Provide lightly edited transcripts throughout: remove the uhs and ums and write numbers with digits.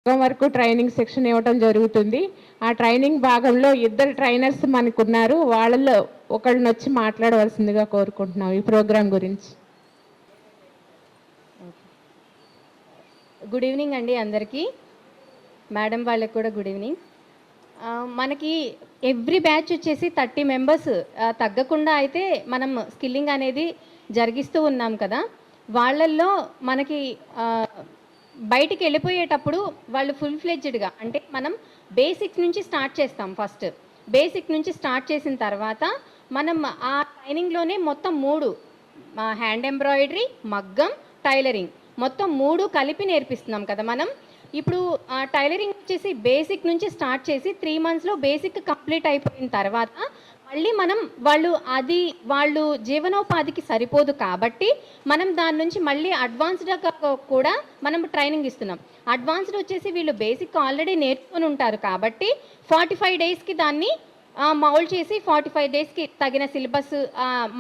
వరకు training section ఇవ్వడం జరుగుతుంది. ఆ ట్రైనింగ్ భాగంలో 2 ట్రైనర్స్ మనకున్నారు. వాళ్ళలో ఒకళ్ళని వచ్చి మాట్లాడవలసిందిగా కోరుకుంటున్నాం ఈ ప్రోగ్రాం గురించి. గుడ్ ఈవినింగ్ అండి అందరికీ. మేడం వాళ్ళకి కూడా గుడ్ ఈవినింగ్. మనకి ఎవ్రీ బ్యాచ్ వచ్చేసి 30 మెంబర్స్ తగ్గకుండా అయితే మనం స్కిల్లింగ్ అనేది జరిగిస్తూ ఉన్నాం కదా. వాళ్ళల్లో మనకి బయటికి వెళ్ళిపోయేటప్పుడు వాళ్ళు ఫుల్ ఫ్లెడ్జ్డ్గా అంటే మనం బేసిక్స్ నుంచి స్టార్ట్ చేస్తాం. ఫస్ట్ బేసిక్ నుంచి స్టార్ట్ చేసిన తర్వాత మనం ఆ ట్రైనింగ్లోనే మొత్తం 3 హ్యాండ్ ఎంబ్రాయిడరీ, మగ్గం, టైలరింగ్ మొత్తం 3 కలిపి నేర్పిస్తున్నాం కదా మనం. ఇప్పుడు టైలరింగ్ వచ్చేసి బేసిక్ నుంచి స్టార్ట్ చేసి 3 మంత్స్లో బేసిక్ కంప్లీట్ అయిపోయిన తర్వాత మళ్ళీ మనం వాళ్ళు జీవనోపాధికి సరిపోదు కాబట్టి మనం దాని నుంచి మళ్ళీ అడ్వాన్స్డ్గా కూడా మనం ట్రైనింగ్ ఇస్తున్నాం. అడ్వాన్స్డ్ వచ్చేసి వీళ్ళు బేసిక్ ఆల్రెడీ నేర్చుకొని ఉంటారు కాబట్టి 45 డేస్కి దాన్ని మౌల్డ్ చేసి 45 డేస్కి తగిన సిలబస్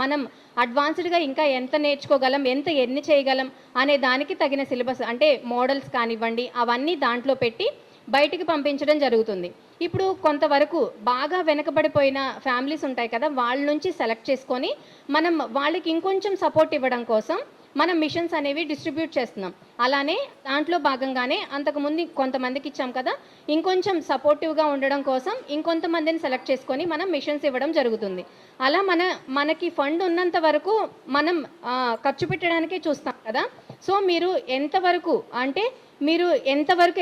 మనం అడ్వాన్స్డ్గా ఇంకా ఎంత నేర్చుకోగలం, ఎన్ని చేయగలం అనే దానికి తగిన సిలబస్ అంటే మోడల్స్ కానివ్వండి అవన్నీ దాంట్లో పెట్టి బయటికి పంపించడం జరుగుతుంది. ఇప్పుడు కొంతవరకు బాగా వెనకబడిపోయిన ఫ్యామిలీస్ ఉంటాయి కదా, వాళ్ళ నుంచి సెలెక్ట్ చేసుకొని మనం వాళ్ళకి ఇంకొంచెం సపోర్ట్ ఇవ్వడం కోసం మనం మిషన్స్ అనేవి డిస్ట్రిబ్యూట్ చేస్తున్నాం. అలానే దాంట్లో భాగంగానే అంతకుముందు కొంతమందికి ఇచ్చాం కదా, ఇంకొంచెం సపోర్టివ్గా ఉండడం కోసం ఇంకొంతమందిని సెలెక్ట్ చేసుకొని మనం మిషన్స్ ఇవ్వడం జరుగుతుంది. అలా మనకి ఫండ్ ఉన్నంత వరకు మనం ఖర్చు పెట్టడానికే చూస్తాం కదా. సో మీరు ఎంతవరకు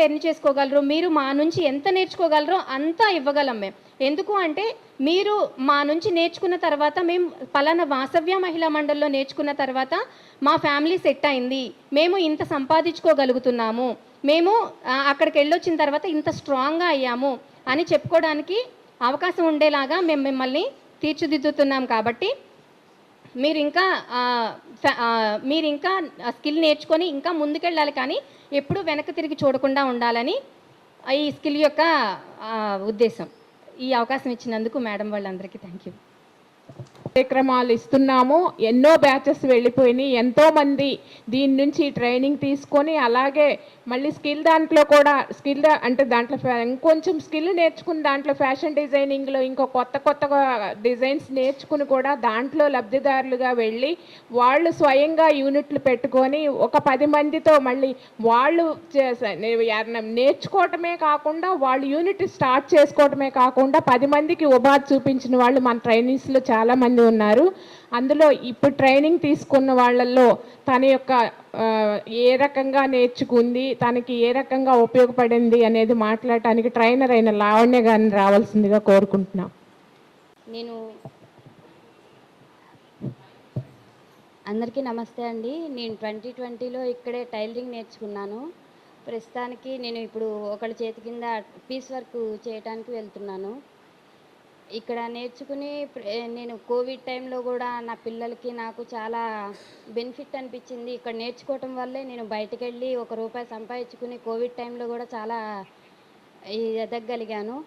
ఎర్న్ చేసుకోగలరు, మీరు మా నుంచి ఎంత నేర్చుకోగలరో అంతా ఇవ్వగలం మేము. ఎందుకు అంటే మీరు మా నుంచి నేర్చుకున్న తర్వాత మేము పలానా వాసవ్య మహిళా మండలిలో నేర్చుకున్న తర్వాత మా ఫ్యామిలీ సెట్ అయింది, మేము ఇంత సంపాదించుకోగలుగుతున్నాము, మేము అక్కడికి వెళ్ళొచ్చిన తర్వాత ఇంత స్ట్రాంగ్గా అయ్యాము అని చెప్పుకోవడానికి అవకాశం ఉండేలాగా మేము మిమ్మల్ని తీర్చిదిద్దుతున్నాం. కాబట్టి మీరు ఇంకా స్కిల్ నేర్చుకొని ఇంకా ముందుకెళ్ళాలి, కానీ ఎప్పుడూ వెనక్కి తిరిగి చూడకుండా ఉండాలని ఈ స్కిల్ యొక్క ఉద్దేశం. ఈ అవకాశం ఇచ్చినందుకు మేడం వాళ్ళందరికీ థ్యాంక్ యూ. కార్యక్రమాలు ఇస్తున్నాము. ఎన్నో బ్యాచెస్ వెళ్ళిపోయినాయి. ఎంతోమంది దీని నుంచి ట్రైనింగ్ తీసుకొని అలాగే మళ్ళీ దాంట్లో అంటే దాంట్లో ఇంకొంచెం స్కిల్ నేర్చుకుని దాంట్లో ఫ్యాషన్ డిజైనింగ్లో ఇంకో కొత్త డిజైన్స్ నేర్చుకుని కూడా దాంట్లో లబ్ధిదారులుగా వెళ్ళి వాళ్ళు స్వయంగా యూనిట్లు పెట్టుకొని ఒక 10 మందితో మళ్ళీ వాళ్ళు నేర్చుకోవటమే కాకుండా వాళ్ళు యూనిట్ స్టార్ట్ చేసుకోవటమే కాకుండా 10 మందికి ఉపాధి చూపించిన వాళ్ళు మన ట్రైనింగ్స్లో చాలామంది ఉన్నారు. అందులో ఇప్పుడు ట్రైనింగ్ తీసుకున్న వాళ్ళల్లో తన యొక్క ఏ రకంగా నేర్చుకుంది, తనకి ఏ రకంగా ఉపయోగపడింది అనేది మాట్లాడటానికి ట్రైనర్ అయిన లావణ్య గారిని రావాల్సిందిగా కోరుకుంటున్నాం. అందరికీ నమస్తే అండి. నేను 2020లో ఇక్కడే టైలరింగ్ నేర్చుకున్నాను. ప్రస్తుతానికి నేను ఇప్పుడు ఒకళ్ళ చేతి కింద పీస్ వర్క్ చేయడానికి వెళ్తున్నాను. ఇక్కడ నేర్చుకుని నేను కోవిడ్ టైంలో కూడా నా పిల్లలకి నాకు చాలా బెనిఫిట్ అనిపించింది. ఇక్కడ నేర్చుకోవటం వల్లే నేను బయటకు వెళ్ళి ₹1 సంపాదించుకుని కోవిడ్ టైంలో కూడా చాలా ఎదగగలిగాను.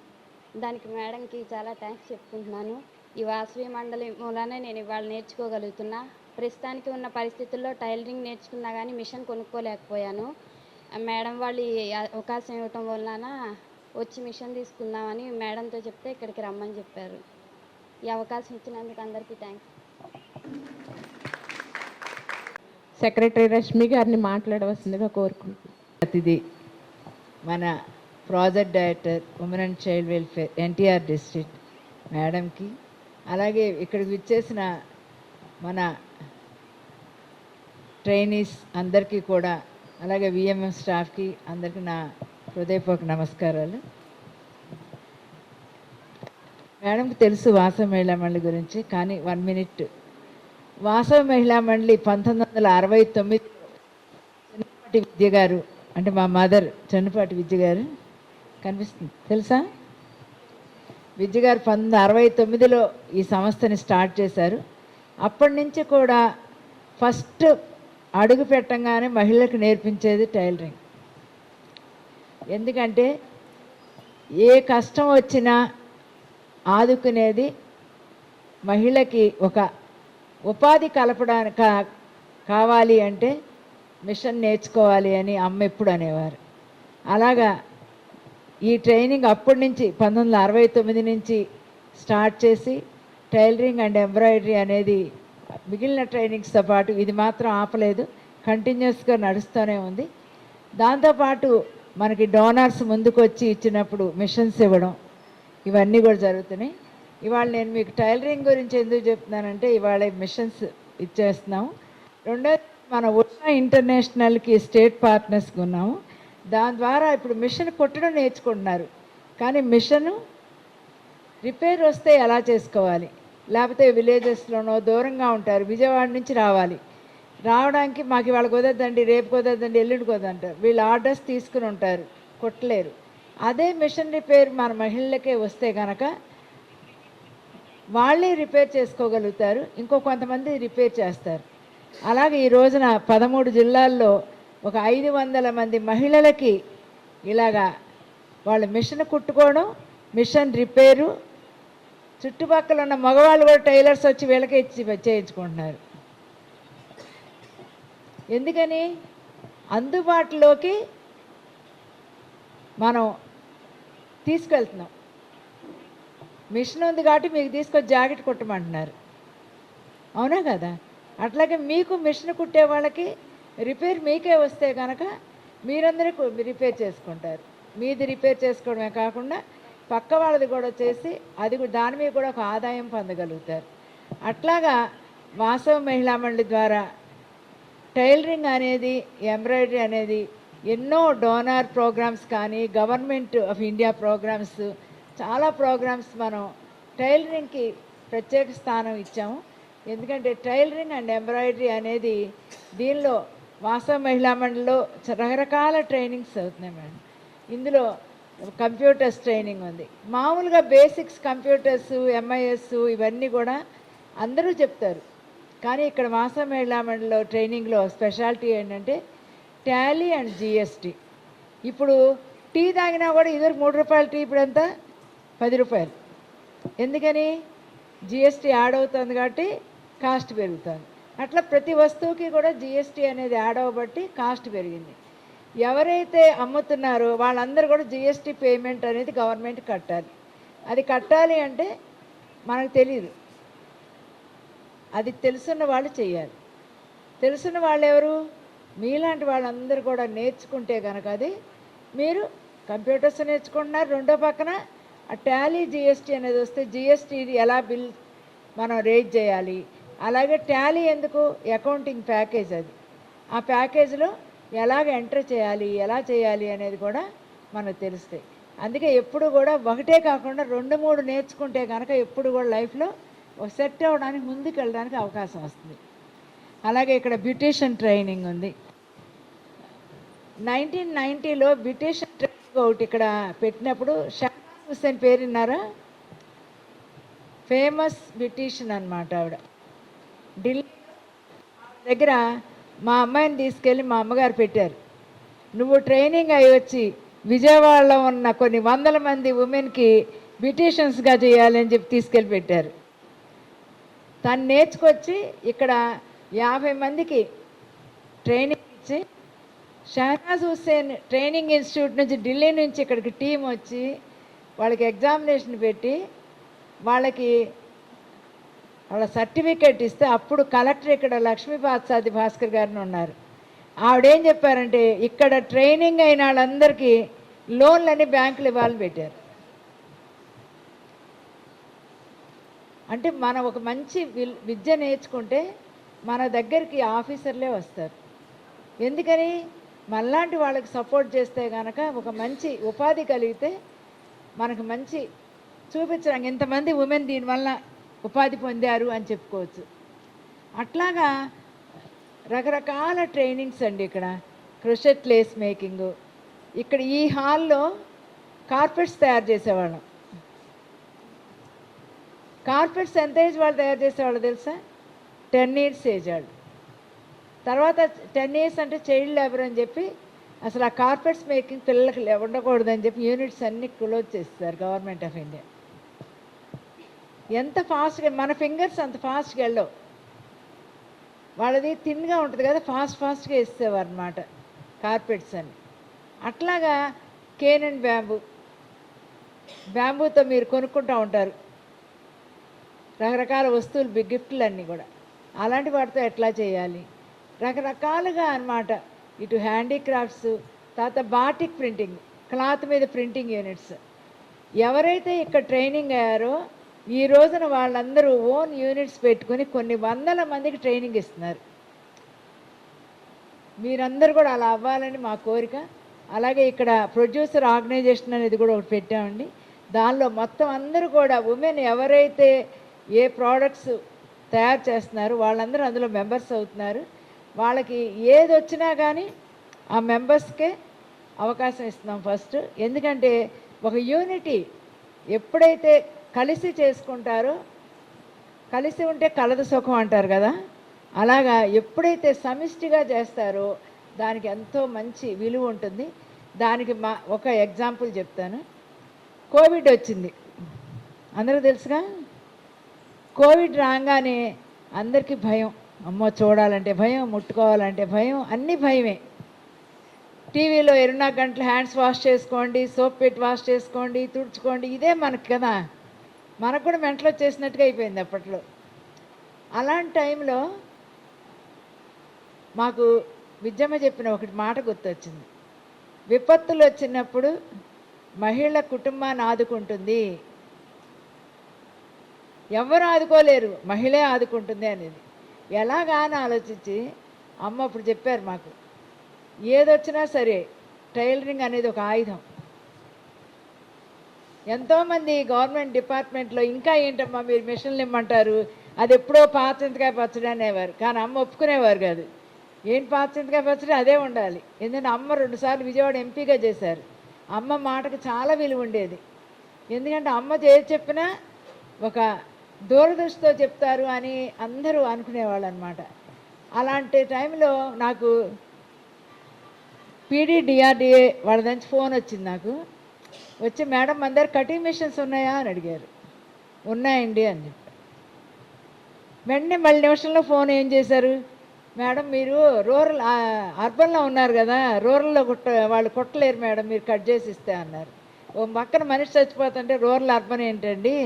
దానికి మేడంకి చాలా థ్యాంక్స్ చెప్పుకుంటున్నాను. ఈ వాసవి మండలి మూలానే నేను ఇవాళ నేర్చుకోగలుగుతున్నా. ప్రస్తుతానికి ఉన్న పరిస్థితుల్లో టైలరింగ్ నేర్చుకున్నా కానీ మిషన్ కొనుక్కోలేకపోయాను. మేడం వాళ్ళు అవకాశం ఇవ్వటం వలన వచ్చి మిషన్ తీసుకుందామని మేడంతో చెప్తే ఇక్కడికి రమ్మని చెప్పారు. ఈ అవకాశం ఇచ్చినందుకు అందరికీ థ్యాంక్స్. సెక్రటరీ రష్మి గారిని మాట్లాడవలసిందిగా కోరుకుంటున్నాను. అతిథి మన project director women and child welfare NTR district మేడంకి, అలాగే ఇక్కడికి విచ్చేసిన మన ట్రైనీస్ అందరికీ కూడా, అలాగే విఎంఎం స్టాఫ్కి అందరికీ నా హృదయపూర్వక నమస్కారాలు. మేడంకి తెలుసు వాసవి మహిళా మండలి గురించి, కానీ 1 మినిట్. వాసవి మహిళా మండలి 1969 చెన్నపాటి విద్య గారు, అంటే మా మదర్ చెన్నపాటి విద్య గారు కనిపిస్తుంది తెలుసా, విద్య గారు 1969లో ఈ సంస్థని స్టార్ట్ చేశారు. అప్పటి నుంచి కూడా ఫస్ట్ అడుగు పెట్టంగానే మహిళలకు నేర్పించేది టైలరింగ్. ఎందుకంటే ఏ కష్టం వచ్చినా ఆదుకునేది, మహిళకి ఒక ఉపాధి కలపడానికి కావాలి అంటే మిషన్ నేర్చుకోవాలి అని అమ్మ ఎప్పుడు అనేవారు. అలాగా ఈ ట్రైనింగ్ అప్పటి నుంచి 1969 నుంచి స్టార్ట్ చేసి టైలరింగ్ అండ్ ఎంబ్రాయిడరీ అనేది మిగిలిన ట్రైనింగ్స్తో పాటు ఇది మాత్రం ఆపలేదు, కంటిన్యూస్గా నడుస్తూనే ఉంది. దాంతోపాటు మనకి డోనర్స్ ముందుకు వచ్చి ఇచ్చినప్పుడు మిషన్స్ ఇవ్వడం ఇవన్నీ కూడా జరుగుతున్నాయి. ఇవాళ నేను మీకు టైలరింగ్ గురించి ఎందుకు చెప్తున్నానంటే ఇవాళ మిషన్స్ ఇచ్చేస్తున్నాము. రెండోది మన ఉషా ఇంటర్నేషనల్కి స్టేట్ పార్ట్నర్స్గా ఉన్నాము. దాని ద్వారా ఇప్పుడు మిషన్ కుట్టడం నేర్చుకుంటున్నారు, కానీ మిషను రిపేర్ వస్తే ఎలా చేసుకోవాలి, లేకపోతే విలేజెస్లోనో దూరంగా ఉంటారు, విజయవాడ నుంచి రావడానికి మాకు ఇవాళ కుదరదండి, రేపు కుదరదండి, ఎల్లుండి కుదరంటారు. వీళ్ళు ఆర్డర్స్ తీసుకుని ఉంటారు, కుట్టలేరు. అదే మిషన్ రిపేర్ మన మహిళలకే వస్తే కనుక వాళ్ళే రిపేర్ చేసుకోగలుగుతారు, ఇంకో కొంతమంది రిపేర్ చేస్తారు. అలాగే ఈ రోజున 13 జిల్లాల్లో ఒక 500 మంది మహిళలకి ఇలాగా వాళ్ళు మిషన్ కుట్టుకోవడం, మిషన్ రిపేరు, చుట్టుపక్కల ఉన్న మగవాళ్ళు కూడా టైలర్స్ వచ్చి వీళ్ళకే ఇచ్చి చేయించుకుంటున్నారు. ఎందుకని? అందుబాటులోకి మనం తీసుకెళ్తున్నాం. మిషన్ ఉంది కాబట్టి మీకు తీసుకొచ్చి జాకెట్ కుట్టమంటున్నారు, అవునా కదా? అట్లాగే మీకు మిషన్ కుట్టే వాళ్ళకి రిపేర్ మీకే వస్తే కనుక మీరందరూ రిపేర్ చేసుకుంటారు. మీది రిపేర్ చేసుకోవడమే కాకుండా పక్క వాళ్ళది కూడా చేసి అది దాని మీద కూడా ఒక ఆదాయం పొందగలుగుతారు. అట్లాగా వాసవ మహిళా మండలి ద్వారా టైలరింగ్ అనేది, ఎంబ్రాయిడరీ అనేది ఎన్నో డోనార్ ప్రోగ్రామ్స్ కానీ గవర్నమెంట్ ఆఫ్ ఇండియా ప్రోగ్రామ్స్, చాలా ప్రోగ్రామ్స్ మనం టైలరింగ్కి ప్రత్యేక స్థానం ఇచ్చాము. ఎందుకంటే టైలరింగ్ అండ్ ఎంబ్రాయిడరీ అనేది దీనిలో వాసవ మహిళా మండలిలో రకరకాల ట్రైనింగ్స్ అవుతున్నాయి మేడం. ఇందులో కంప్యూటర్స్ ట్రైనింగ్ ఉంది, మామూలుగా బేసిక్స్ కంప్యూటర్స్, ఎంఐఎస్ ఇవన్నీ కూడా అందరూ చెప్తారు. కానీ ఇక్కడ వాసవ మహిళా మండలిలో ట్రైనింగ్లో స్పెషాలిటీ ఏంటంటే టాలీ అండ్ జిఎస్టీ. ఇప్పుడు టీ తాగినా కూడా ఇదివరకు 3 రూపాయల టీ ఇప్పుడు ఎంత? 10 రూపాయలు. ఎందుకని? జిఎస్టీ యాడ్ అవుతుంది కాబట్టి కాస్ట్ పెరుగుతుంది. అట్లా ప్రతి వస్తువుకి కూడా జిఎస్టీ అనేది యాడ్ అవ్వబట్టి కాస్ట్ పెరిగింది. ఎవరైతే అమ్ముతున్నారో వాళ్ళందరూ కూడా జిఎస్టీ పేమెంట్ అనేది గవర్నమెంట్ కట్టాలి. అది కట్టాలి అంటే మనకు తెలియదు, అది తెలుసున్న వాళ్ళు చేయాలి. తెలుసున్న వాళ్ళు ఎవరు? మీలాంటి వాళ్ళందరూ కూడా నేర్చుకుంటే కనుక అది మీరు కంప్యూటర్స్ నేర్చుకుంటున్నారు, రెండో పక్కన ఆ టాలీ జిఎస్టీ అనేది వస్తే జిఎస్టీ ఎలా బిల్ మనం రేజ్ చేయాలి, అలాగే టాలీ ఎందుకు అకౌంటింగ్ ప్యాకేజ్, అది ఆ ప్యాకేజ్లో ఎలాగ ఎంటర్ చేయాలి, ఎలా చేయాలి అనేది కూడా మనకు తెలుస్తాయి. అందుకే ఎప్పుడు కూడా ఒకటే కాకుండా 2-3 నేర్చుకుంటే కనుక ఎప్పుడు కూడా లైఫ్లో సెట్ అవ్వడానికి, ముందుకు వెళ్ళడానికి అవకాశం వస్తుంది. అలాగే ఇక్కడ బ్యూటీషియన్ ట్రైనింగ్ ఉంది. 1990లో బ్యూటీషియన్ ట్రైనింగ్ ఒకటి ఇక్కడ పెట్టినప్పుడు షహనాజ్ హుస్సేన్ పేరు విన్నారా? ఫేమస్ బ్యూటీషియన్ అనమాట ఆవిడ. ఢిల్లీ దగ్గర మా అమ్మాయిని తీసుకెళ్ళి మా అమ్మగారు పెట్టారు. నువ్వు ట్రైనింగ్ అయ్యి వచ్చి విజయవాడలో ఉన్న కొన్ని 100 మంది ఉమెన్కి బ్యూటీషియన్స్గా చేయాలని చెప్పి తీసుకెళ్ళి పెట్టారు. తను నేర్చుకొచ్చి ఇక్కడ 50 మందికి ట్రైనింగ్ ఇచ్చి, షహనాజ్ హుస్సేన్ ట్రైనింగ్ ఇన్స్టిట్యూట్ నుంచి ఢిల్లీ నుంచి ఇక్కడికి టీం వచ్చి వాళ్ళకి ఎగ్జామినేషన్ పెట్టి వాళ్ళకి వాళ్ళ సర్టిఫికేట్ ఇస్తే అప్పుడు కలెక్టర్ ఇక్కడ లక్ష్మీపాత్సాది భాస్కర్ గారిని ఉన్నారు. ఆవిడేం చెప్పారంటే ఇక్కడ ట్రైనింగ్ అయిన వాళ్ళందరికీ లోన్లని బ్యాంకులు ఇవ్వాలని పెట్టారు. అంటే మనం ఒక మంచి విద్య నేర్చుకుంటే మన దగ్గరికి ఆఫీసర్లే వస్తారు. ఎందుకని? మనలాంటి వాళ్ళకి సపోర్ట్ చేస్తే కనుక ఒక మంచి ఉపాధి కలిగితే మనకు మంచి చూపించడానికి ఇంతమంది ఉమెన్ దీనివల్ల ఉపాధి పొందారు అని చెప్పుకోవచ్చు. అట్లాగా రకరకాల ట్రైనింగ్స్ అండి. ఇక్కడ క్రోషెట్ లేస్ మేకింగు, ఇక్కడ ఈ హాల్లో కార్పెట్స్ తయారు చేసేవాళ్ళం. కార్పెట్స్ ఎంత ఏజ్ వాళ్ళు తయారు చేసేవాళ్ళు తెలుసా? 10 years ఏజ్ వాళ్ళు. తర్వాత 10 years అంటే చైల్డ్ లేబర్ అని చెప్పి అసలు ఆ కార్పెట్స్ మేకింగ్ పిల్లలకి ఉండకూడదని చెప్పి యూనిట్స్ అన్నీ క్లోజ్ చేస్తారు గవర్నమెంట్ ఆఫ్ ఇండియా. ఎంత ఫాస్ట్గా మన ఫింగర్స్ అంత ఫాస్ట్గా వెళ్ళవు, వాళ్ళది థిన్గా ఉంటుంది కదా, ఫాస్ట్గా ఇస్తేవారు అనమాట కార్పెట్స్ అని. అట్లాగా కేన్ అండ్ బ్యాంబూతో మీరు కొనుక్కుంటూ ఉంటారు రకరకాల వస్తువులు గిఫ్ట్లు అన్నీ కూడా. అలాంటి వాటితో ఎట్లా చేయాలి, రకరకాలుగా అన్నమాట. ఇటు హ్యాండీక్రాఫ్ట్స్, తర్వాత బాటిక్ ప్రింటింగ్, క్లాత్ మీద ప్రింటింగ్ యూనిట్స్. ఎవరైతే ఇక్కడ ట్రైనింగ్ అయ్యారో ఈ రోజున వాళ్ళందరూ ఓన్ యూనిట్స్ పెట్టుకుని కొన్ని వందల మందికి ట్రైనింగ్ ఇస్తున్నారు. మీరందరూ కూడా అలా అవ్వాలని మా కోరిక. అలాగే ఇక్కడ ప్రొడ్యూసర్ ఆర్గనైజేషన్ అనేది కూడా ఒకటి పెట్టామండి. దానిలో మొత్తం అందరూ కూడా ఉమెన్ ఎవరైతే ఏ ప్రోడక్ట్స్ తయారు చేస్తున్నారు వాళ్ళందరూ అందులో మెంబర్స్ అవుతున్నారు. వాళ్ళకి ఏది వచ్చినా కానీ ఆ మెంబర్స్కే అవకాశం ఇస్తున్నాం ఫస్ట్. ఎందుకంటే ఒక యూనిటీ ఎప్పుడైతే కలిసి చేసుకుంటారో, కలిసి ఉంటే కలదు సుఖం అంటారు కదా, అలాగా ఎప్పుడైతే సమిష్టిగా చేస్తారో దానికి ఎంతో మంచి విలువ ఉంటుంది. దానికి ఒక ఎగ్జాంపుల్ చెప్తాను. కోవిడ్ వచ్చింది, అందరూ తెలుసుగా. కోవిడ్ రాగానే అందరికీ భయం, అమ్మో చూడాలంటే భయం, ముట్టుకోవాలంటే భయం, అన్నీ భయమే. టీవీలో 24 గంటలు హ్యాండ్స్ వాష్ చేసుకోండి, సోప్ పెట్టి వాష్ చేసుకోండి, తుడుచుకోండి, ఇదే మనకు కదా. మనకు కూడా మెంటలో చేసినట్టుగా అయిపోయింది అప్పట్లో. అలాంటి టైంలో మాకు విద్యమ్మ చెప్పిన ఒకటి మాట గుర్తొచ్చింది. విపత్తులు వచ్చినప్పుడు మహిళ కుటుంబాన్ని ఆదుకుంటుంది, ఎవరు ఆదుకోలేరు, మహిళే ఆదుకుంటుంది అనేది. ఎలాగా అని ఆలోచించి అమ్మ అప్పుడు చెప్పారు మాకు, ఏదొచ్చినా సరే టైలరింగ్ అనేది ఒక ఆయుధం. ఎంతోమంది గవర్నమెంట్ డిపార్ట్మెంట్లో ఇంకా ఏంటమ్మా మీరు మిషన్లు ఇమ్మంటారు, అది ఎప్పుడో పాచింతకాయ పచ్చడి అనేవారు. కానీ అమ్మ ఒప్పుకునేవారు కాదు. ఏంటి పాచింతకాయ పచ్చడి, అదే ఉండాలి. ఎందుకంటే అమ్మ 2 సార్లు విజయవాడ ఎంపీగా చేశారు. అమ్మ మాటకు చాలా విలువ ఉండేది. ఎందుకంటే అమ్మ చెప్పినా ఒక దూరదృష్టితో చెప్తారు అని అందరూ అనుకునేవాళ్ళు అనమాట. అలాంటి టైంలో నాకు PDDRDA వాళ్ళ నుంచి ఫోన్ వచ్చింది. నాకు వచ్చి, మేడం మన దగ్గర కటింగ్ మిషన్స్ ఉన్నాయా అని అడిగారు. ఉన్నాయండి అని చెప్పి వెంటనే మళ్ళీ నిమిషంలో ఫోన్ ఏం చేశారు, మేడం మీరు అర్బన్లో ఉన్నారు కదా, రూరల్లో వాళ్ళు కుట్టలేరు మేడం, మీరు కట్ చేసి ఇస్తే అన్నారు. ఓ పక్కన మనిషి చచ్చిపోతుంటే రూరల్ అర్బన్ ఏంటండి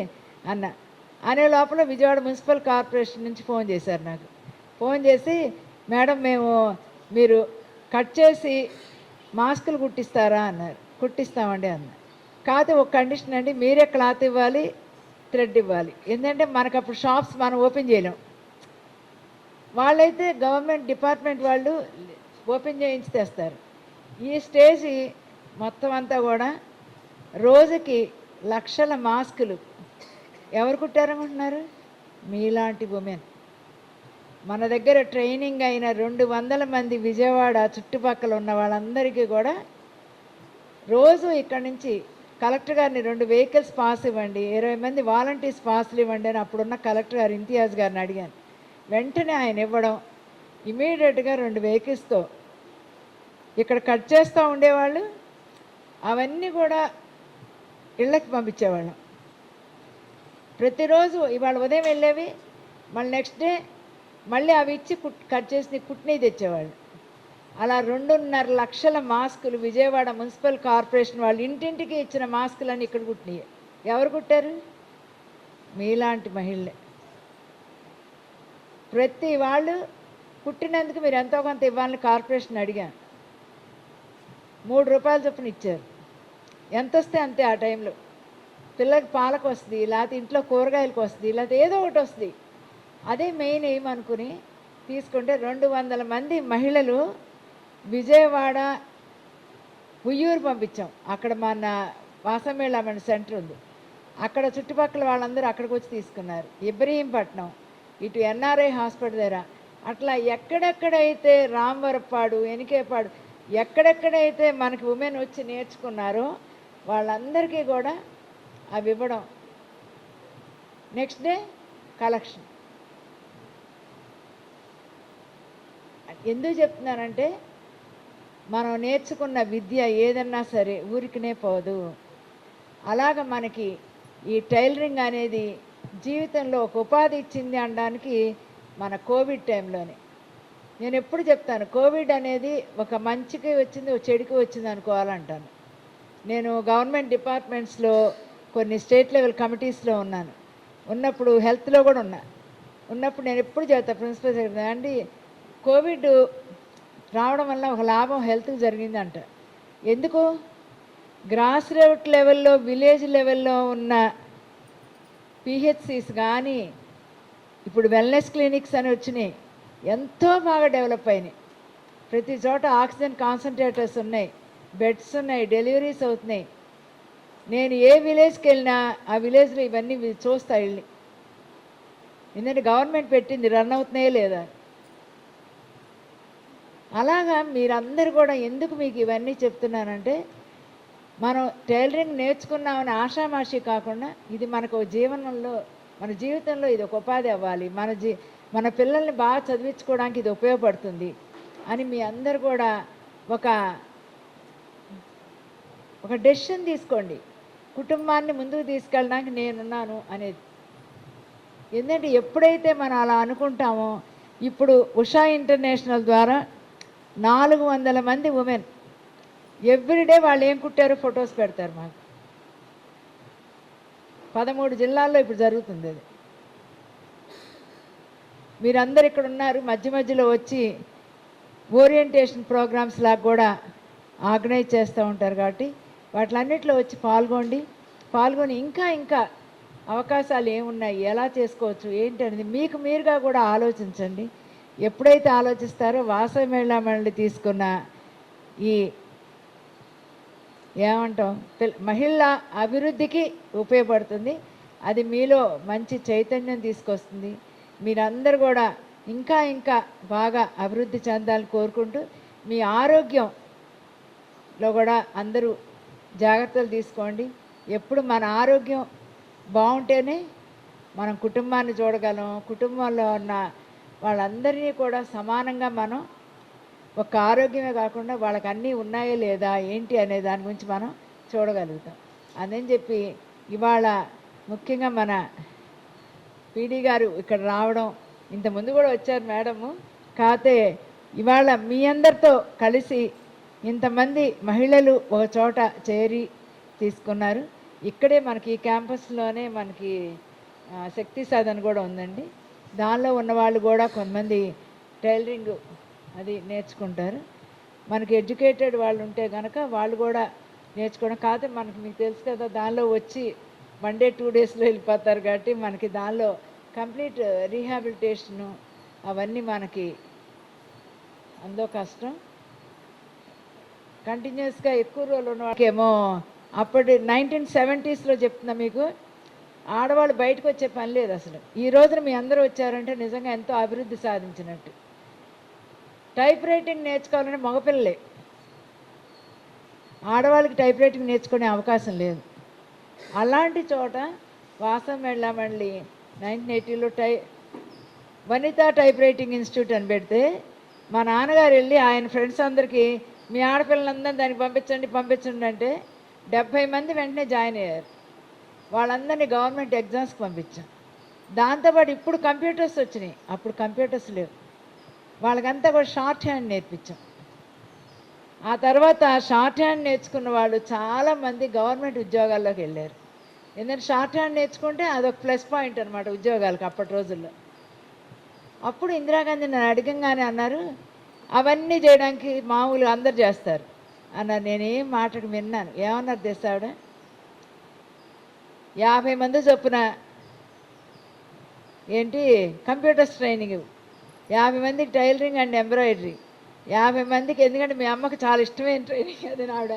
అనే లోపల విజయవాడ మున్సిపల్ కార్పొరేషన్ నుంచి ఫోన్ చేశారు నాకు. ఫోన్ చేసి, మేడం మీరు కట్ చేసి మాస్కులు కుట్టిస్తారా అన్నారు. కుట్టిస్తామండి అన్న. కాదు ఒక కండిషన్ అండి, మీరే క్లాత్ ఇవ్వాలి, థ్రెడ్ ఇవ్వాలి. ఎందుకంటే మనకు అప్పుడు షాప్స్ మనం ఓపెన్ చేయలేం. వాళ్ళైతే గవర్నమెంట్ డిపార్ట్మెంట్ వాళ్ళు ఓపెన్ చేయించి తెస్తారు. ఈ స్టేజ్ మొత్తం అంతా కూడా రోజుకి లక్షల మాస్కులు ఎవరు కుట్టారనుకుంటున్నారు? మీలాంటి ఉమెన్. మన దగ్గర ట్రైనింగ్ అయిన 200 మంది విజయవాడ చుట్టుపక్కల ఉన్న వాళ్ళందరికీ కూడా రోజు ఇక్కడి నుంచి కలెక్టర్ గారిని 2 వెహికల్స్ పాస్ ఇవ్వండి, 20 మంది వాలంటీర్స్ పాస్లు ఇవ్వండి అని అప్పుడున్న కలెక్టర్ గారు ఇంతియాజ్ గారిని అడిగాను. వెంటనే ఆయన ఇవ్వడం, ఇమీడియట్గా 2 వెహికల్స్తో ఇక్కడ కట్ చేస్తూ ఉండేవాళ్ళు. అవన్నీ కూడా ఇళ్ళకి పంపించేవాళ్ళం. ప్రతిరోజు ఇవాళ ఉదయం వెళ్ళేవి, మళ్ళీ నెక్స్ట్ డే మళ్ళీ అవి ఇచ్చి కట్ చేసి కుట్టినవి తెచ్చేవాళ్ళు. అలా 2.5 లక్షల మాస్కులు విజయవాడ మున్సిపల్ కార్పొరేషన్ వాళ్ళు ఇంటింటికి ఇచ్చిన మాస్కులన్నీ ఇక్కడ కుట్టినాయి. ఎవరు కుట్టారు? మీలాంటి మహిళలే. ప్రతి వాళ్ళు కుట్టినందుకు మీరు ఎంతో కొంత ఇవ్వాలని కార్పొరేషన్ అడిగాను. 3 రూపాయల చొప్పున ఇచ్చారు. ఎంత వస్తే అంతే. ఆ టైంలో పిల్లలకి పాలకు వస్తుంది, లేకపోతే ఇంట్లో కూరగాయలకు వస్తుంది, లేకపోతే ఏదో ఒకటి వస్తుంది. అదే మెయిన్ ఏమనుకుని తీసుకుంటే 200 మంది మహిళలు విజయవాడ ఉయ్యూరు పంపించాం. అక్కడ మన వాసమేళ మన సెంటర్ ఉంది, అక్కడ చుట్టుపక్కల వాళ్ళందరూ అక్కడికి వచ్చి తీసుకున్నారు. ఇబ్రహీంపట్నం, ఇటు NRI హాస్పిటల్ దగ్గర, అట్లా ఎక్కడెక్కడైతే రామవరపాడు, ఎనికేపాడు, ఎక్కడెక్కడైతే మనకి ఉమెన్ వచ్చి నేర్చుకున్నారో వాళ్ళందరికీ కూడా అవి ఇవ్వడం. Next day collection. ఎందుకు చెప్తున్నానంటే మనం నేర్చుకున్న విద్య ఏదన్నా సరే ఊరికనే పోదు. అలాగ మనకి ఈ టైలరింగ్ అనేది జీవితంలో ఒక ఉపాధి ఇచ్చింది అనడానికి మన కోవిడ్ టైంలోనే నేను ఎప్పుడు చెప్తాను, కోవిడ్ అనేది ఒక మంచికి వచ్చింది, ఒక చెడుకి వచ్చింది అనుకోవాలంటాను. నేను గవర్నమెంట్ డిపార్ట్మెంట్స్లో కొన్ని స్టేట్ లెవెల్ కమిటీస్లో ఉన్నాను. ఉన్నప్పుడు హెల్త్లో కూడా ఉన్నప్పుడు నేను ఎప్పుడు చెప్తా ప్రిన్సిపల్ సెక్రటరీ అండి, కోవిడ్ రావడం వల్ల ఒక లాభం హెల్త్కి జరిగిందంట. ఎందుకు? గ్రాస్ రూట్ లెవెల్లో, విలేజ్ లెవెల్లో ఉన్న పిహెచ్సిస్ కానీ ఇప్పుడు వెల్నెస్ క్లినిక్స్ అని వచ్చినాయి, ఎంతో బాగా డెవలప్ అయినాయి. ప్రతి చోట ఆక్సిజన్ కాన్సన్ట్రేటర్స్ ఉన్నాయి, బెడ్స్ ఉన్నాయి, డెలివరీస్ అవుతున్నాయి. నేను ఏ విలేజ్కి వెళ్ళినా ఆ విలేజ్లో ఇవన్నీ చూస్తా వెళ్ళి, ఎందుకంటే గవర్నమెంట్ పెట్టింది, రన్ అవుతున్నాయే లేదా. అలాగా మీరందరూ కూడా ఎందుకు మీకు ఇవన్నీ చెప్తున్నానంటే, మనం టైలరింగ్ నేర్చుకున్నామని ఆషామాషి కాకుండా ఇది మనకు జీవనంలో, మన జీవితంలో ఇది ఒక ఉపాధి అవ్వాలి, మన పిల్లల్ని బాగా చదివించుకోవడానికి ఇది ఉపయోగపడుతుంది అని మీ అందరు కూడా ఒక డెసిషన్ తీసుకోండి. కుటుంబాన్ని ముందుకు తీసుకెళ్ళడానికి నేనున్నాను అనేది. ఎందుకంటే ఎప్పుడైతే మనం అలా అనుకుంటామో, ఇప్పుడు ఉషా ఇంటర్నేషనల్ ద్వారా 400 మంది ఉమెన్ ఎవ్రీడే వాళ్ళు ఏం కుట్టారో ఫొటోస్ పెడతారు మాకు. 13 జిల్లాల్లో ఇప్పుడు జరుగుతుంది అది. మీరందరు ఇక్కడ ఉన్నారు, మధ్య మధ్యలో వచ్చి ఓరియంటేషన్ ప్రోగ్రామ్స్ లాగా కూడా ఆర్గనైజ్ చేస్తూ ఉంటారు. కాబట్టి వాటిలన్నిటిలో వచ్చి పాల్గొని ఇంకా అవకాశాలు ఏమున్నాయి, ఎలా చేసుకోవచ్చు ఏంటి అనేది మీకు మీరుగా కూడా ఆలోచించండి. ఎప్పుడైతే ఆలోచిస్తారో వాసవి మహిళా మండలి తీసుకున్న ఈ ఏమంటాం మహిళా అభివృద్ధికి ఉపయోగపడుతుంది. అది మీలో మంచి చైతన్యం తీసుకొస్తుంది. మీరందరూ కూడా ఇంకా బాగా అభివృద్ధి చెందాలని కోరుకుంటూ, మీ ఆరోగ్యంలో కూడా అందరూ జాగ్రత్తలు తీసుకోండి. ఎప్పుడు మన ఆరోగ్యం బాగుంటేనే మనం కుటుంబాన్ని చూడగలం. కుటుంబంలో ఉన్న వాళ్ళందరినీ కూడా సమానంగా మనం ఒక ఆరోగ్యమే కాకుండా వాళ్ళకి అన్నీ ఉన్నాయో లేదా ఏంటి అనే దాని గురించి మనం చూడగలుగుతాం. అదని చెప్పి ఇవాళ ముఖ్యంగా మన పీడీ గారు ఇక్కడ రావడం, ఇంతకుముందు కూడా వచ్చారు మేడము, కాకపోతే ఇవాళ మీ అందరితో కలిసి ఇంతమంది మహిళలు ఒక చోట చేరి తీసుకున్నారు. ఇక్కడే మనకి ఈ క్యాంపస్లోనే మనకి శక్తి సాధన కూడా ఉందండి. దానిలో ఉన్నవాళ్ళు కూడా కొంతమంది టైలరింగ్ అది నేర్చుకుంటారు. మనకి ఎడ్యుకేటెడ్ వాళ్ళు ఉంటే కనుక వాళ్ళు కూడా నేర్చుకోవడం. కాకపోతే మనకి మీకు తెలుసు కదా, దానిలో వచ్చి 1 డే 2 డేస్లో వెళ్ళిపోతారు. కాబట్టి మనకి దానిలో కంప్లీట్ రీహాబిలిటేషను అవన్నీ మనకి అందో కష్టం. కంటిన్యూస్గా ఎక్కువ రోజులు ఉన్న వాళ్ళకేమో అప్పటి 1970sలో చెప్తున్నా మీకు, ఆడవాళ్ళు బయటకు వచ్చే పని లేదు అసలు. ఈ రోజున మీ అందరూ వచ్చారంటే నిజంగా ఎంతో అభివృద్ధి సాధించినట్టు. టైప్ రైటింగ్ నేర్చుకోవాలంటే మగపిల్లలే, ఆడవాళ్ళకి టైప్ రైటింగ్ నేర్చుకునే అవకాశం లేదు. అలాంటి చోట వాసవి మహిళా మండలి 1980లో వనితా టైప్ రైటింగ్ ఇన్స్టిట్యూట్ అని పెడితే, మా నాన్నగారు వెళ్ళి ఆయన ఫ్రెండ్స్ అందరికీ మీ ఆడపిల్లలందరినీ దానికి పంపించండి అంటే 70 మంది వెంటనే జాయిన్ అయ్యారు. వాళ్ళందరినీ గవర్నమెంట్ ఎగ్జామ్స్కి పంపించాం. దాంతోపాటు ఇప్పుడు కంప్యూటర్స్ వచ్చినాయి, అప్పుడు కంప్యూటర్స్ లేవు. వాళ్ళకంతా కూడా షార్ట్ హ్యాండ్ నేర్పించాం. ఆ తర్వాత షార్ట్ హ్యాండ్ నేర్చుకున్న వాళ్ళు చాలామంది గవర్నమెంట్ ఉద్యోగాల్లోకి వెళ్ళారు. ఎందుకంటే షార్ట్ హ్యాండ్ నేర్చుకుంటే అదొక ప్లస్ పాయింట్ అనమాట ఉద్యోగాలకు అప్పటి రోజుల్లో. అప్పుడు ఇందిరాగాంధీ నన్ను అడగంగానే అన్నారు, అవన్నీ చేయడానికి మామూలుగా అందరు చేస్తారు అన్నారు. నేనేం మాటకు విన్నాను. ఏమన్నారు తెస్తావిడ, 50 మంది చొప్పున ఏంటి కంప్యూటర్స్ ట్రైనింగ్, 50 మందికి టైలరింగ్ అండ్ ఎంబ్రాయిడరీ, 50 మందికి, ఎందుకంటే మీ అమ్మకు చాలా ఇష్టమైన ట్రైనింగ్ అది ఆవిడ,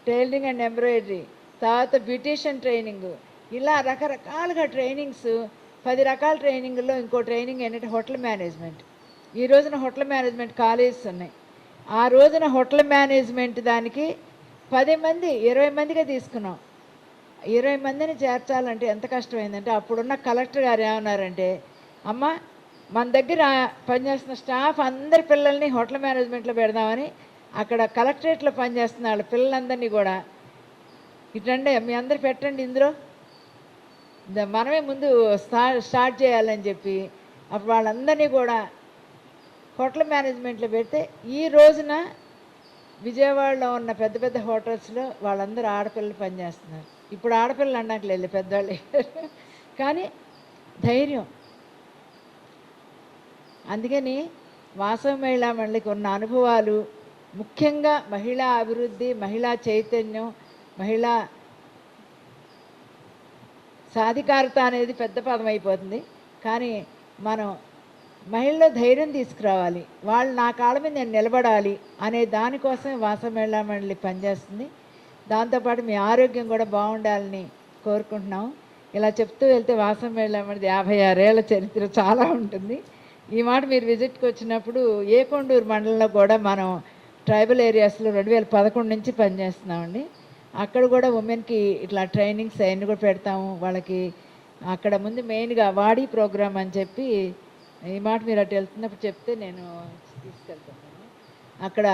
టైలరింగ్ అండ్ ఎంబ్రాయిడరీ, తర్వాత బ్యూటీషియన్ ట్రైనింగ్, ఇలా రకరకాలుగా ట్రైనింగ్స్. 10 రకాల ట్రైనింగ్లో ఇంకో ట్రైనింగ్ ఏంటంటే హోటల్ మేనేజ్మెంట్. ఈ రోజున హోటల్ మేనేజ్మెంట్ కాలేజెస్ ఉన్నాయి. ఆ రోజున హోటల్ మేనేజ్మెంట్ దానికి 10 మంది 20 మందిగా తీసుకున్నాం. 20 మందిని చేర్చాలంటే ఎంత కష్టమైందంటే, అప్పుడున్న కలెక్టర్ గారు ఏమన్నారంటే, అమ్మ మన దగ్గర పనిచేస్తున్న స్టాఫ్ అందరి పిల్లల్ని హోటల్ మేనేజ్మెంట్లో పెడదామని అక్కడ కలెక్టరేట్లో పనిచేస్తున్న వాళ్ళ పిల్లలందరినీ కూడా ఇటండి మీ అందరు పెట్టండి ఇందులో, మనమే ముందు స్టార్ట్ చేయాలని చెప్పి అప్పుడు వాళ్ళందరినీ కూడా హోటల్ మేనేజ్మెంట్లో పెడితే ఈ రోజున విజయవాడలో ఉన్న పెద్ద పెద్ద హోటల్స్లో వాళ్ళందరూ ఆడపిల్లలు పనిచేస్తున్నారు. ఇప్పుడు ఆడపిల్లలు అనట్లేదు, పెద్దవాళ్ళే. కానీ ధైర్యం. అందుకని వాసవి మహిళా మండలికి ఉన్న అనుభవాలు, ముఖ్యంగా మహిళా అభివృద్ధి, మహిళా చైతన్యం, మహిళా సాధికారత అనేది పెద్ద పదం అయిపోతుంది. కానీ మనం మహిళల్లో ధైర్యం తీసుకురావాలి, వాళ్ళు నా కాళ్ళ మీద నేను నిలబడాలి అనే దానికోసమే వాసవి మహిళా మండలి పనిచేస్తుంది. దాంతోపాటు మీ ఆరోగ్యం కూడా బాగుండాలని కోరుకుంటున్నాం. ఇలా చెప్తూ వెళ్తే వాసవి మహిళా మండలి 56 ఏళ్ల చరిత్ర చాలా ఉంటుంది. ఈ మాట మీరు విజిట్కి వచ్చినప్పుడు ఏకొండూరు మండలంలో కూడా మనం ట్రైబల్ ఏరియాస్లో 2011 నుంచి పనిచేస్తున్నామండి. అక్కడ కూడా ఉమెన్కి ఇట్లా ట్రైనింగ్స్ అవన్నీ కూడా పెడతాము వాళ్ళకి. అక్కడ ముందు మెయిన్గా వాడీ ప్రోగ్రామ్ అని చెప్పి, ఈ మాట మీరు అటు వెళ్తున్నప్పుడు చెప్తే నేను తీసుకెళ్తాను. అక్కడ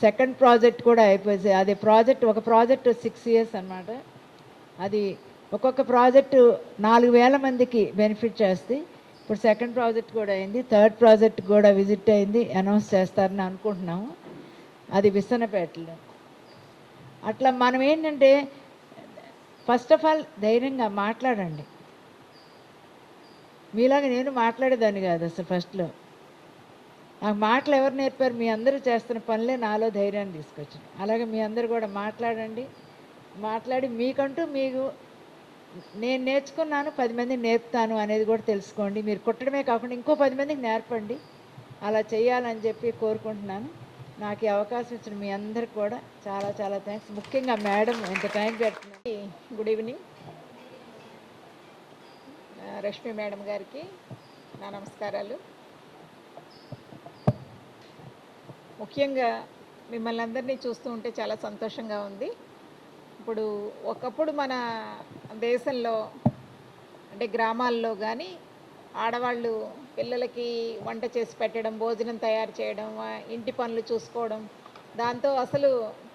సెకండ్ ప్రాజెక్ట్ కూడా అయిపోయింది. అది ప్రాజెక్ట్, ఒక ప్రాజెక్ట్ 6 years అన్నమాట. అది ఒక్కొక్క ప్రాజెక్టు 4000 మందికి బెనిఫిట్ చేస్తే ఇప్పుడు సెకండ్ ప్రాజెక్ట్ కూడా అయింది, థర్డ్ ప్రాజెక్ట్ కూడా విజిట్ అయింది, అనౌన్స్ చేస్తారని అనుకుంటున్నాము. అది విసనపేటలో. అట్లా మనం ఏంటంటే ఫస్ట్ ఆఫ్ ఆల్ ధైర్యంగా మాట్లాడండి. మీలాగా నేను మాట్లాడేదాన్ని కాదు అసలు ఫస్ట్లో. ఆ మాటలు ఎవరు నేర్పారు? మీ అందరూ చేస్తున్న పనులే నాలో ధైర్యాన్ని తీసుకొచ్చింది. అలాగే మీ అందరూ కూడా మాట్లాడండి. మాట్లాడి మీకంటూ మీకు నేను నేర్చుకున్నాను, 10 మందికి నేర్పుతాను అనేది కూడా తెలుసుకోండి. మీరు కొట్టడమే కాకుండా ఇంకో 10 మందికి నేర్పండి. అలా చేయాలని చెప్పి కోరుకుంటున్నాను. నాకు ఈ అవకాశం ఇచ్చిన మీ అందరికి కూడా చాలా చాలా థ్యాంక్స్. ముఖ్యంగా మేడం ఎంత టైం పెడుతుంది. Good evening. రష్మి మేడం గారికి నా నమస్కారాలు. ముఖ్యంగా మిమ్మల్ని అందరినీ చూస్తూ ఉంటే చాలా సంతోషంగా ఉంది. ఇప్పుడు ఒకప్పుడు మన దేశంలో అంటే గ్రామాల్లో కానీ ఆడవాళ్ళు పిల్లలకి వంట చేసి పెట్టడం, భోజనం తయారు చేయడం, ఇంటి పనులు చూసుకోవడం, దాంతో అసలు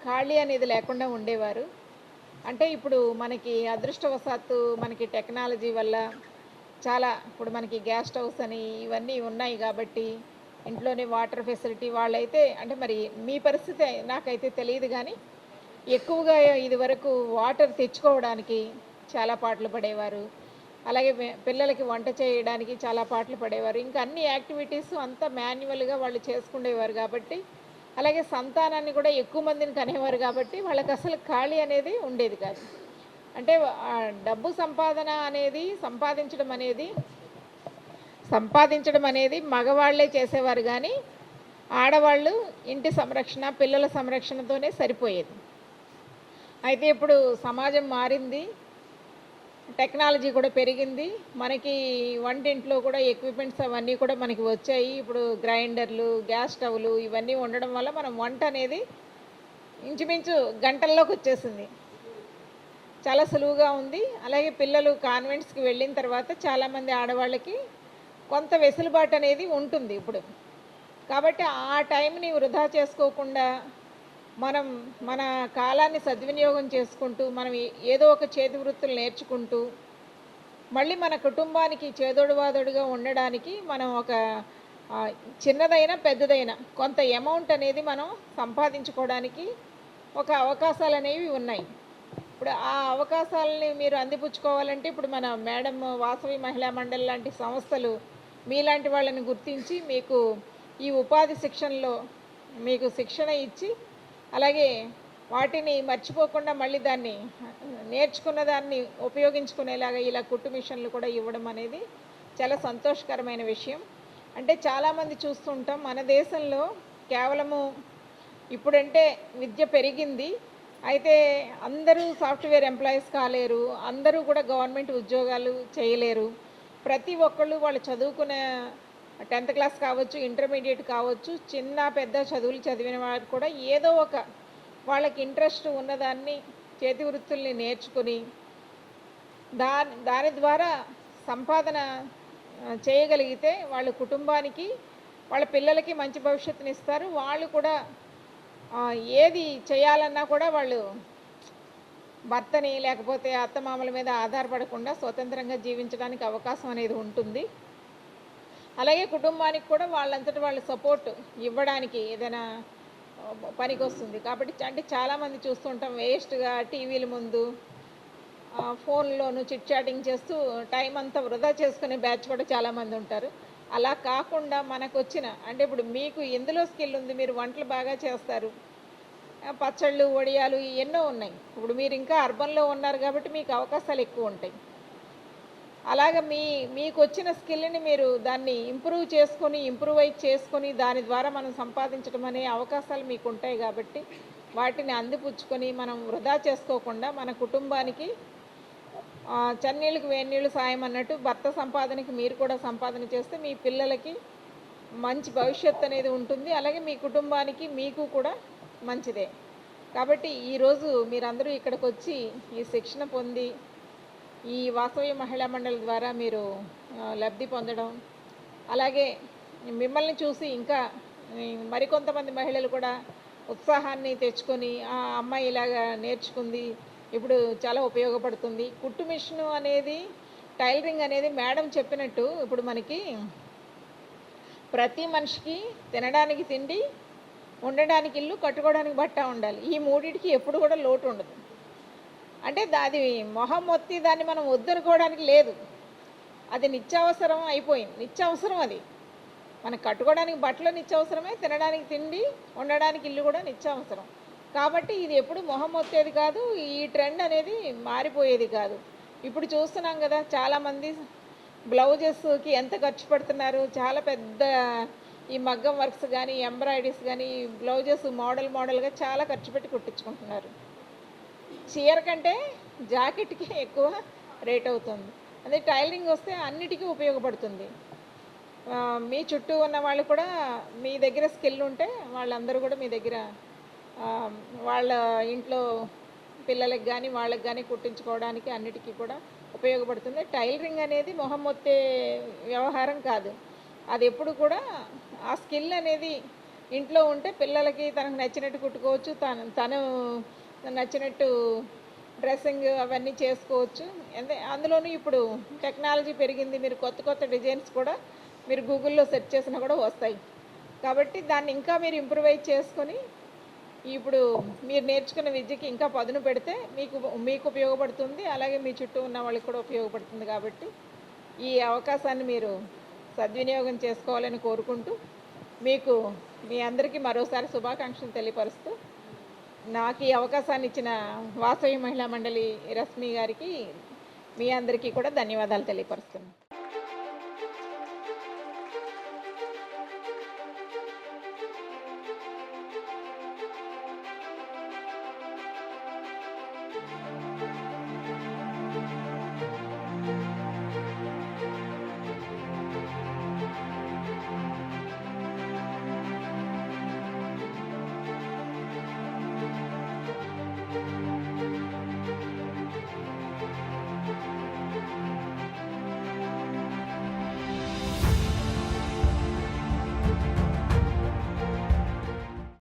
ఖాళీ అనేది లేకుండా ఉండేవారు. అంటే ఇప్పుడు మనకి అదృష్టవశాత్తు మనకి టెక్నాలజీ వల్ల చాలా, ఇప్పుడు మనకి గ్యాస్ స్టవ్స్ అని ఇవన్నీ ఉన్నాయి కాబట్టి ఇంట్లోనే వాటర్ ఫెసిలిటీ వాళ్ళైతే, అంటే మరి మీ పరిస్థితి నాకైతే తెలియదు కానీ ఎక్కువగా ఇది వరకు వాటర్ తెచ్చుకోవడానికి చాలా పాటలు పడేవారు. అలాగే పిల్లలకి వంట చేయడానికి చాలా పాటలు పడేవారు. ఇంకా అన్ని యాక్టివిటీస్ అంతా మాన్యువల్గా వాళ్ళు చేసుకునేవారు కాబట్టి, అలాగే సంతానాన్ని కూడా ఎక్కువ మందిని కనేవారు కాబట్టి వాళ్ళకి అసలు ఖాళీ అనేది ఉండేది కాదు. అంటే డబ్బు సంపాదించడం అనేది మగవాళ్లే చేసేవారు కానీ ఆడవాళ్ళు ఇంటి సంరక్షణ, పిల్లల సంరక్షణతోనే సరిపోయేది. అయితే ఇప్పుడు సమాజం మారింది, టెక్నాలజీ కూడా పెరిగింది. మనకి వంటింట్లో కూడా ఎక్విప్మెంట్స్ అవన్నీ కూడా మనకి వచ్చాయి. ఇప్పుడు గ్రైండర్లు, గ్యాస్ స్టవ్లు ఇవన్నీ ఉండడం వల్ల మనం వంట అనేది ఇంచుమించు గంటల్లోకి వచ్చేసింది. చాలా సులువుగా ఉంది. అలాగే పిల్లలు కాన్వెంట్స్కి వెళ్ళిన తర్వాత చాలామంది ఆడవాళ్ళకి కొంత వెసులుబాటు అనేది ఉంటుంది ఇప్పుడు. కాబట్టి ఆ టైంని వృధా చేసుకోకుండా మనం మన కాలాన్ని సద్వినియోగం చేసుకుంటూ మనం ఏదో ఒక చేతి వృత్తులు నేర్చుకుంటూ మళ్ళీ మన కుటుంబానికి చేదోడువాదోడుగా ఉండడానికి మనం ఒక చిన్నదైనా పెద్దదైనా కొంత అమౌంట్ అనేది మనం సంపాదించుకోవడానికి ఒక అవకాశాలు అనేవి ఉన్నాయి. ఇప్పుడు ఆ అవకాశాలని మీరు అందిపుచ్చుకోవాలంటే ఇప్పుడు మన మేడం వాసవి మహిళా మండలి లాంటి సంస్థలు మీలాంటి వాళ్ళని గుర్తించి మీకు ఈ ఉపాధి శిక్షణలో మీకు శిక్షణ ఇచ్చి, అలాగే వాటిని మర్చిపోకుండా మళ్ళీ దాన్ని నేర్చుకున్న దాన్ని ఉపయోగించుకునేలాగా ఇలా కుట్టు మిషన్లు కూడా ఇవ్వడం అనేది చాలా సంతోషకరమైన విషయం. అంటే చాలామంది చూస్తుంటాం మన దేశంలో కేవలము ఇప్పుడంటే విద్య పెరిగింది, అయితే అందరూ సాఫ్ట్వేర్ ఎంప్లాయీస్ కాలేరు, అందరూ కూడా గవర్నమెంట్ ఉద్యోగాలు చేయలేరు. ప్రతి ఒక్కళ్ళు వాళ్ళు చదువుకునే 10th క్లాస్ కావచ్చు, ఇంటర్మీడియట్ కావచ్చు, చిన్న పెద్ద చదువులు చదివిన వారు కూడా ఏదో ఒక వాళ్ళకి ఇంట్రెస్ట్ ఉన్నదాన్ని చేతి వృత్తుల్ని నేర్చుకుని దాని ద్వారా సంపాదన చేయగలిగితే వాళ్ళ కుటుంబానికి, వాళ్ళ పిల్లలకి మంచి భవిష్యత్తుని ఇస్తారు. వాళ్ళు కూడా ఏది చేయాలన్నా కూడా వాళ్ళు భర్తని లేకపోతే అత్తమామల మీద ఆధారపడకుండా స్వతంత్రంగా జీవించడానికి అవకాశం అనేది ఉంటుంది. అలాగే కుటుంబానికి కూడా వాళ్ళంతటి వాళ్ళు సపోర్ట్ ఇవ్వడానికి ఏదైనా పనికొస్తుంది. కాబట్టి అంటే చాలామంది చూస్తుంటాం వేస్ట్‌గా టీవీల ముందు ఫోన్‌లోను చిట్ చాటింగ్ చేస్తూ టైం అంతా వృధా చేసుకునే బ్యాచ్ కూడా చాలామంది ఉంటారు. అలా కాకుండా మనకొచ్చిన అంటే ఇప్పుడు మీకు ఎందులో స్కిల్ ఉంది, మీరు వంటలు బాగా చేస్తారు. పచ్చళ్ళు, వడియాలు ఎన్నో ఉన్నాయి. ఇప్పుడు మీరు ఇంకా అర్బన్‌లో ఉన్నారు కాబట్టి మీకు అవకాశాలు ఎక్కువ ఉంటాయి. అలాగా మీకొచ్చిన స్కిల్‌ని మీరు దాన్ని ఇంప్రూవైజ్ చేసుకొని దాని ద్వారా మనం సంపాదించడం అనే అవకాశాలు మీకుంటాయి కాబట్టి వాటిని అందిపుచ్చుకొని మనం వృధా చేసుకోకుండా మన కుటుంబానికి చన్నీళ్ళకి వేడినీళ్ళు సాయం అన్నట్టు భర్త సంపాదనకి మీరు కూడా సంపాదన చేస్తే మీ పిల్లలకి మంచి భవిష్యత్తు అనేది ఉంటుంది. అలాగే మీ కుటుంబానికి మీకు కూడా మంచిదే. కాబట్టి ఈరోజు మీరందరూ ఇక్కడికొచ్చి ఈ శిక్షణ పొంది ఈ వాసవి మహిళా మండలి ద్వారా మీరు లబ్ధి పొందడం, అలాగే మిమ్మల్ని చూసి ఇంకా మరికొంతమంది మహిళలు కూడా ఉత్సాహాన్ని తెచ్చుకొని ఆ అమ్మాయి ఇలాగా నేర్చుకుంది, ఇప్పుడు చాలా ఉపయోగపడుతుంది. కుట్టు మిషను అనేది, టైలరింగ్ అనేది మేడం చెప్పినట్టు ఇప్పుడు మనకి ప్రతి మనిషికి తినడానికి తిండి, ఉండడానికి ఇల్లు, కట్టుకోవడానికి బట్ట ఉండాలి. ఈ మూడింటికి ఎప్పుడు కూడా లోటు ఉండదు. అంటే అది మొహం మొత్తి దాన్ని మనం వద్దనుకోవడానికి లేదు. అది నిత్యావసరం అయిపోయింది. నిత్యావసరం అది. మనకు కట్టుకోవడానికి బట్టలు నిత్యావసరమే, తినడానికి తిండి, ఉండడానికి ఇల్లు కూడా నిత్యావసరం. కాబట్టి ఇది ఎప్పుడు మొహం మొత్తేది కాదు, ఈ ట్రెండ్ అనేది మారిపోయేది కాదు. ఇప్పుడు చూస్తున్నాం కదా, చాలామంది బ్లౌజెస్కి ఎంత ఖర్చు పెడుతున్నారు. చాలా పెద్ద ఈ మగ్గం వర్క్స్ కానీ, ఎంబ్రాయిడరీస్ కానీ, బ్లౌజెస్ మోడల్గా చాలా ఖర్చు పెట్టి కుట్టించుకుంటున్నారు. చీర కంటే జాకెట్కి ఎక్కువ రేట్ అవుతుంది. అదే టైలరింగ్ వస్తే అన్నిటికీ ఉపయోగపడుతుంది. మీ చుట్టూ ఉన్న వాళ్ళు కూడా మీ దగ్గర స్కిల్ ఉంటే వాళ్ళందరూ కూడా మీ దగ్గర వాళ్ళ ఇంట్లో పిల్లలకి కానీ వాళ్ళకి కానీ కుట్టించుకోవడానికి అన్నిటికీ కూడా ఉపయోగపడుతుంది. టైలరింగ్ అనేది మొహం మొత్తే వ్యవహారం కాదు. అది ఎప్పుడు కూడా ఆ స్కిల్ అనేది ఇంట్లో ఉంటే పిల్లలకి తనకు నచ్చినట్టు కుట్టుకోవచ్చు, తను నచ్చినట్టు డ్రెస్సింగ్ అవన్నీ చేసుకోవచ్చు. అందులోనూ ఇప్పుడు టెక్నాలజీ పెరిగింది. మీరు కొత్త డిజైన్స్ కూడా మీరు గూగుల్లో సెర్చ్ చేసినా కూడా వస్తాయి. కాబట్టి దాన్ని ఇంకా మీరు ఇంప్రూవైజ్ చేసుకొని ఇప్పుడు మీరు నేర్చుకున్న విద్యకి ఇంకా పదును పెడితే మీకు ఉపయోగపడుతుంది. అలాగే మీ చుట్టూ ఉన్న వాళ్ళకి కూడా ఉపయోగపడుతుంది. కాబట్టి ఈ అవకాశాన్ని మీరు సద్వినియోగం చేసుకోవాలని కోరుకుంటూ మీ అందరికీ మరోసారి శుభాకాంక్షలు తెలియపరుస్తూ నాకు ఈ అవకాశాన్ని ఇచ్చిన వాసవి మహిళా మండలి రశ్మి గారికి మీ అందరికీ కూడా ధన్యవాదాలు తెలియపరుస్తున్నాను.